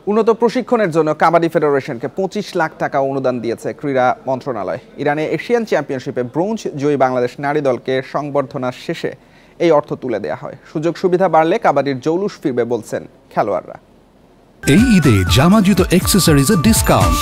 উন্নত প্রশিক্ষণের জন্য কাবাডি ফেডারেশনকে 25 লাখ টাকা অনুদান দিয়েছে ক্রীড়া মন্ত্রণালয়। ইরানে এশিয়ান চ্যাম্পিয়নশিপে ব্রোঞ্জ জয়ী বাংলাদেশ নারী দলকে সংবর্ধনা শেষে এই অর্থ তুলে দেওয়া হয়। সুযোগ সুবিধা বাড়লে কাবাডির জৌলুস ফিরবে বলছেন খেলোয়াড়রা। এই ঈদে জামা জুতো অ্যাকসেসরিজের ডিসকাউন্ট।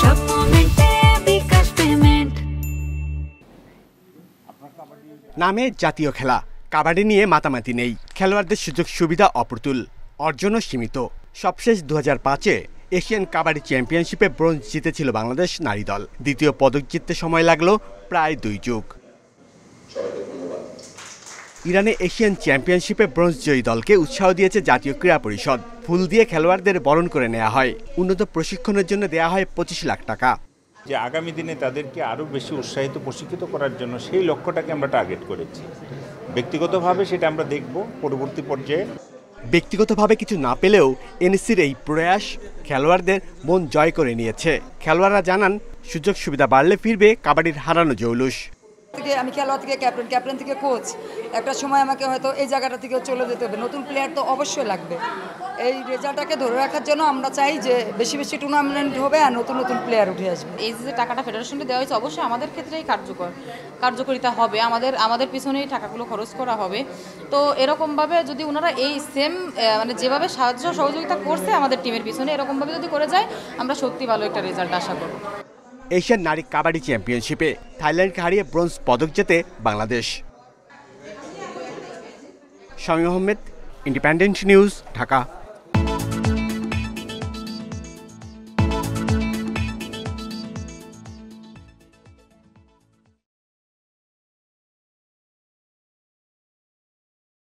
নামে জাতীয় খেলা, কাবাডি নিয়ে মাতামাতি নেই। খেলোয়াড়দের সুযোগ সুবিধা অপ্রতুল, অর্জনও সীমিত। সবশেষ 2005-এ এশিয়ান কাবাডি চ্যাম্পিয়নশিপে ব্রোঞ্জ জিতেছিল বাংলাদেশ নারী দল। দ্বিতীয় পদক জিততে সময় লাগলো প্রায় 2 যুগ। ইরানে এশিয়ান চ্যাম্পিয়নশিপে ব্রোঞ্জ জয়ী দলকে উৎসাহ দিয়েছে জাতীয় ক্রীড়া পরিষদ। ফুল দিয়ে খেলোয়াড়দের বরণ করে নেওয়া হয়। উন্নত প্রশিক্ষণের জন্য দেওয়া হয় 25 লাখ টাকা। যে আগামী দিনে তাদেরকে আরও বেশি উৎসাহিত প্রশিক্ষিত করার জন্য সেই লক্ষ্যটাকে আমরা টার্গেট করেছি। ব্যক্তিগতভাবে সেটা আমরা দেখব পরবর্তী পর্যায়ে। ব্যক্তিগতভাবে কিছু না পেলেও এনএসসির এই প্রয়াস খেলোয়াড়দের মন জয় করে নিয়েছে। খেলোয়াড়রা জানান, সুযোগ সুবিধা বাড়লে ফিরবে কাবাডির হারানো জৌলুস। আমি খেলোয়াড় থেকে ক্যাপ্টেন থেকে কোচ, একটা সময় আমাকে হয়তো এই জায়গাটা থেকে চলে যেতে হবে। নতুন প্লেয়ার তো অবশ্যই লাগবে। এই রেজাল্টটাকে ধরে রাখার জন্য আমরা চাই যে বেশি বেশি টুর্নামেন্ট হবে আর নতুন নতুন প্লেয়ার উঠে আসবে। এই যে টাকাটা ফেডারেশনকে দেওয়া হয়েছে, অবশ্যই আমাদের ক্ষেত্রেই কার্যকরিতা হবে। আমাদের পিছনেই টাকাগুলো খরচ করা হবে। তো এরকমভাবে যদি ওনারা এই সেম মানে যেভাবে সাহায্য সহযোগিতা করছে আমাদের টিমের পিছনে, এরকমভাবে যদি করে যায়, আমরা সত্যি ভালো একটা রেজাল্ট আশা করব। এশিয়ান নারী কাবাডি চ্যাম্পিয়নশিপে থাইল্যান্ডকে হারিয়ে ব্রোঞ্জ পদক জেতে বাংলাদেশ। Shamim Ahmed, independent news, Dhaka.